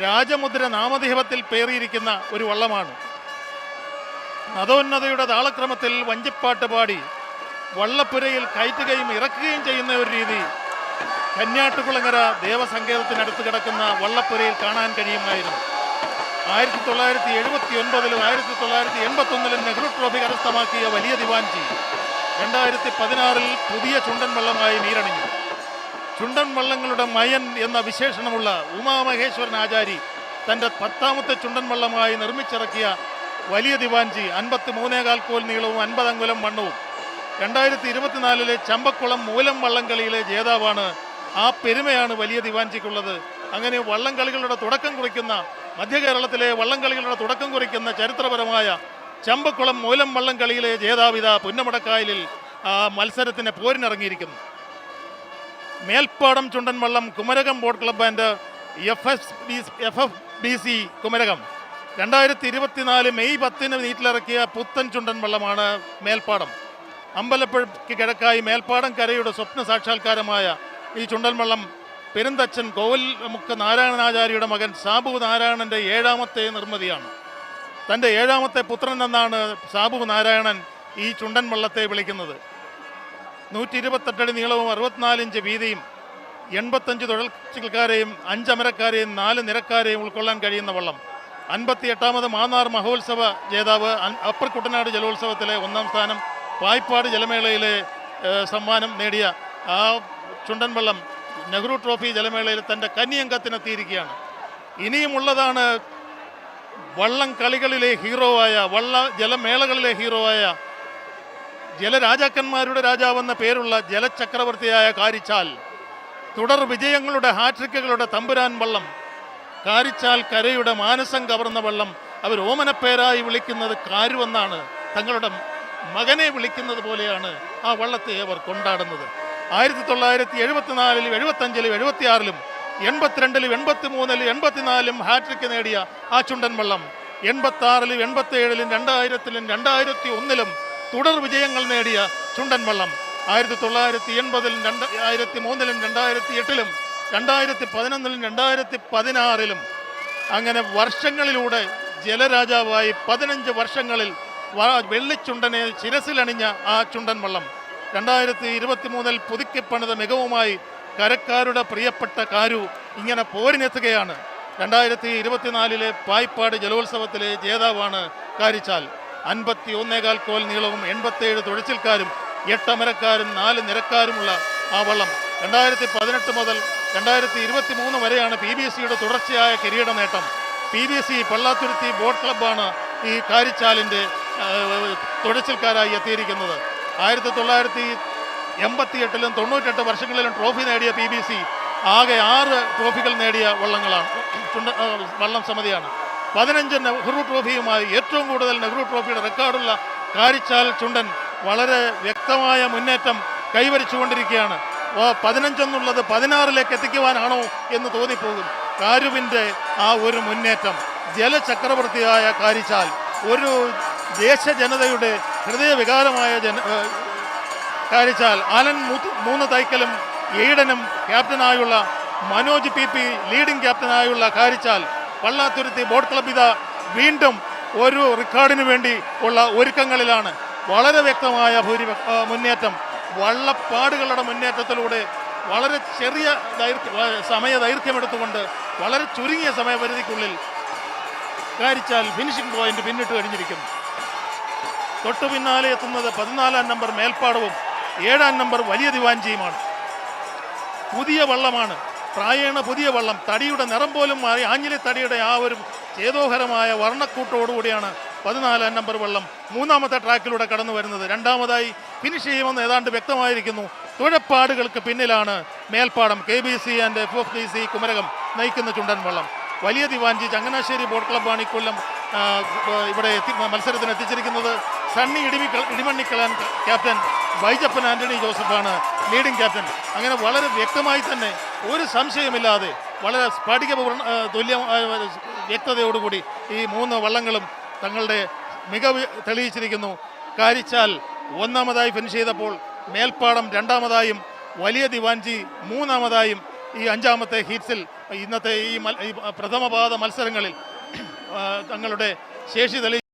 രാജമുദ്ര നാമധേയത്തിൽ പേറിയിരിക്കുന്ന ഒരു വള്ളമാണ്. നദോന്നതയുടെ താളക്രമത്തിൽ വഞ്ചിപ്പാട്ട് പാടി വള്ളപ്പുരയിൽ കയറ്റുകയും ഇറക്കുകയും ചെയ്യുന്ന ഒരു രീതി കന്യാട്ടുകുളങ്ങര ദേവസങ്കേതത്തിനടുത്ത് കിടക്കുന്ന വള്ളപ്പുരയിൽ കാണാൻ കഴിയുമായിരുന്നു. 1979-ലും 1981-ലും നെഹ്റു ട്രോഫി കരസ്ഥമാക്കിയ വലിയ ദിവാൻജി 2016-ൽ പുതിയ ചുണ്ടൻ വള്ളമായി നീരണിഞ്ഞു. ചുണ്ടൻ വള്ളങ്ങളുടെ മയൻ എന്ന വിശേഷണമുള്ള ഉമാമഹേശ്വരൻ ആചാരി തൻ്റെ 10ാമത്തെ ചുണ്ടൻ വള്ളമായി നിർമ്മിച്ചിറക്കിയ വലിയ ദിവാൻജി 53.25 കോൽ നീളവും 50 അങ്കുലം വണ്ണവും 2024-ലെ ചമ്പക്കുളം മൂലം വള്ളംകളിയിലെ ജേതാവാണ്. ആ പെരുമയാണ് വലിയ ദിവാൻജിക്കുള്ളത്. അങ്ങനെ വള്ളംകളികളുടെ തുടക്കം കുറിക്കുന്ന മധ്യകേരളത്തിലെ വള്ളംകളികളുടെ തുടക്കം കുറിക്കുന്ന ചരിത്രപരമായ ചമ്പക്കുളം മൂലം വള്ളംകളിയിലെ ജേതാവിത പുന്നമടക്കായലിൽ മത്സരത്തിന് പോരിനിറങ്ങിയിരിക്കുന്നു. മേൽപ്പാടം ചുണ്ടൻ വള്ളം Kumarakom boat club and FFBC Kumarakom 2024 May 10-ന് നീറ്റിലിറക്കിയ പുത്തൻ ചുണ്ടൻ വള്ളമാണ് മേൽപ്പാടം. അമ്പലപ്പുഴയ്ക്ക് കിഴക്കായി മേൽപ്പാടം കരയുടെ സ്വപ്ന സാക്ഷാത്കാരമായ ഈ ചുണ്ടൻ വള്ളം പെരുന്തച്ഛൻ കോവിൽമുക്ക് നാരായണനാചാര്യയുടെ മകൻ സാബു നാരായണൻ്റെ 7ാമത്തെ നിർമ്മിതിയാണ്. തൻ്റെ 7ാമത്തെ പുത്രൻ എന്നാണ് സാബു നാരായണൻ ഈ ചുണ്ടൻ വള്ളത്തെ വിളിക്കുന്നത്. 128 അടി നീളവും 64 ഇഞ്ച് വീതിയും 85 തുഴൽക്കാരെയും 5 അമരക്കാരെയും 4 നിരക്കാരെയും ഉൾക്കൊള്ളാൻ കഴിയുന്ന വള്ളം. 58ാമത് മാന്നാർ മഹോത്സവ ജേതാവ്, അപ്പർ കുട്ടനാട് ജലോത്സവത്തിലെ 1ാം സ്ഥാനം, പായിപ്പാട് ജലമേളയിലെ സമ്മാനം നേടിയ ആ ചുണ്ടൻ വള്ളം നെഹ്റു ട്രോഫി ജലമേളയിൽ തൻ്റെ കന്നിയംഗത്തിനെത്തിയിരിക്കുകയാണ്. ഇനിയുമുള്ളതാണ് വള്ളം കളികളിലെ ഹീറോവായ ജലമേളകളിലെ ഹീറോവായ ജലരാജാക്കന്മാരുടെ രാജാവെന്ന പേരുള്ള ജലചക്രവർത്തിയായ കാരിച്ചാൽ. തുടർ വിജയങ്ങളുടെ ഹാട്രിക്കുകളുടെ തമ്പുരാൻ വള്ളം കാരിച്ചാൽ കരയുടെ മാനസം കവർന്ന വള്ളം. അവർ ഓമനപ്പേരായി വിളിക്കുന്നത് കാരുവെന്നാണ്. തങ്ങളുടെ മകനെ വിളിക്കുന്നത് പോലെയാണ് ആ വള്ളത്തെ അവർ കൊണ്ടാടുന്നത്. 1974-ലും 75-ലും 76-ലും 82-ലും 83-ലും 84-ലും ഹാട്രിക്ക് നേടിയ ആ ചുണ്ടൻ വള്ളം 86-ലും 87-ലും 2000-ലും 2001-ലും തുടർ വിജയങ്ങൾ നേടിയ ചുണ്ടൻ വള്ളം 1980-ലും 2003-ലും 2008-ലും 2011-ലും 2016-ലും അങ്ങനെ വർഷങ്ങളിലൂടെ ജലരാജാവായി 15 വർഷങ്ങളിൽ വെള്ളിച്ചുണ്ടനെ ശിരസിലണിഞ്ഞ ആ ചുണ്ടൻ വള്ളം 2023-ൽ പുതുക്കിപ്പണിത മികവുമായി കരക്കാരുടെ പ്രിയപ്പെട്ട കാരു ഇങ്ങനെ പോരിനെത്തുകയാണ്. 2024-ലെ പായിപ്പാട് ജലോത്സവത്തിലെ ജേതാവാണ് കാരിച്ചാൽ. 51.25 കോൽ നീളവും 87 തുഴച്ചിൽക്കാരും 8 അമരക്കാരും 4 നിരക്കാരുമുള്ള ആ വള്ളം 2018 മുതൽ 2023 വരെയാണ് PBCയുടെ തുടർച്ചയായ കിരീട നേട്ടം. PBC പള്ളാത്തുരുത്തി ബോട്ട് ക്ലബ്ബാണ് ഈ കാരിച്ചാലിൻ്റെ തുഴച്ചിൽക്കാരായി എത്തിയിരിക്കുന്നത്. 1988-ലും 98 വർഷങ്ങളിലും ട്രോഫി നേടിയ PBC ആകെ 6 ട്രോഫികൾ നേടിയ വള്ളം സമിതിയാണ്. 15 നെഹ്റു ട്രോഫിയുമായി ഏറ്റവും കൂടുതൽ നെഹ്റു ട്രോഫിയുടെ റെക്കോർഡുള്ള കാരിച്ചാൽ ചുണ്ടൻ വളരെ വ്യക്തമായ മുന്നേറ്റം കൈവരിച്ചുകൊണ്ടിരിക്കുകയാണ്. 15 എന്നുള്ളത് 16-ലേക്ക് എത്തിക്കുവാനാണോ എന്ന് തോന്നിപ്പോകും. കാരുവിൻ്റെ ആ ഒരു മുന്നേറ്റം, ജലചക്രവർത്തിയായ കാരിച്ചാൽ, ഒരു ദേശജനതയുടെ ഹൃദയവികാരമായ കാരിച്ചാൽ, ആലൻ 3 തൈക്കലും ഈഡനും ക്യാപ്റ്റനായുള്ള മനോജ് PP ലീഡിംഗ് ക്യാപ്റ്റനായുള്ള കാരിച്ചാൽ പള്ളാത്തുരുത്തി ബോട്ട് ക്ലബ് ഇതാ വീണ്ടും ഒരു റെക്കോർഡിന് വേണ്ടി ഉള്ള ഒരുക്കങ്ങളിലാണ്. വളരെ വ്യക്തമായ മുന്നേറ്റം, വള്ളപ്പാടുകളുടെ മുന്നേറ്റത്തിലൂടെ വളരെ ചെറിയ സമയദൈർഘ്യമെടുത്തുകൊണ്ട് വളരെ ചുരുങ്ങിയ സമയപരിധിക്കുള്ളിൽ കാരിച്ചാൽ ഫിനിഷിംഗ് പോയിന്റ് പിന്നിട്ട് കഴിഞ്ഞിരിക്കുന്നു. തൊട്ടു പിന്നാലെ എത്തുന്നത് 14-ാം നമ്പർ മേൽപ്പാടവും 7-ാം നമ്പർ വലിയ ദിവാൻജിയുമാണ്. പുതിയ വള്ളമാണ്, പ്രായേണ പുതിയ വള്ളം. തടിയുടെ നിറം പോലും മാറി. ആഞ്ഞിലി തടിയുടെ ആ ഒരു ചേതോഹരമായ വർണ്ണക്കൂട്ടോടുകൂടിയാണ് 14-ാം നമ്പർ വള്ളം 3ാമത്തെ ട്രാക്കിലൂടെ കടന്നു വരുന്നത്. 2ാമതായി ഫിനിഷ് ചെയ്യുമെന്ന് ഏതാണ്ട് വ്യക്തമായിരിക്കുന്നു. തുഴപ്പാടുകൾക്ക് പിന്നിലാണ് Melpadam KBC and FFBC Kumarakom നയിക്കുന്ന ചുണ്ടൻ വള്ളം. വലിയ ദിവാൻജി ചങ്ങനാശ്ശേരി ബോട്ട് ക്ലബ്ബാണ് ഇക്കൊല്ലം ഇവിടെ മത്സരത്തിന് എത്തിച്ചിരിക്കുന്നത്. സണ്ണി ഇടിമണ്ണിക്കളാൻ ക്യാപ്റ്റൻ, ബൈജപ്പൻ ആന്റണി ജോസഫാണ് ലീഡിംഗ് ക്യാപ്റ്റൻ. അങ്ങനെ വളരെ വ്യക്തമായി തന്നെ ഒരു സംശയമില്ലാതെ വളരെ സ്ഫടിക വ്യക്തതയോടുകൂടി ഈ 3 വള്ളങ്ങളും തങ്ങളുടെ മികവ് തെളിയിച്ചിരിക്കുന്നു. കാരിച്ചാൽ 1ാമതായി ഫിനിഷ് ചെയ്തപ്പോൾ മേൽപ്പാടം 2ാമതായും വലിയ ദിവാൻജി 3ാമതായും ഈ അഞ്ചാമത്തെ ഹീറ്റ്സിൽ ഇന്നത്തെ ഈ പ്രഥമപാദ മത്സരങ്ങളിൽ തങ്ങളുടെ ശേഷി തെളി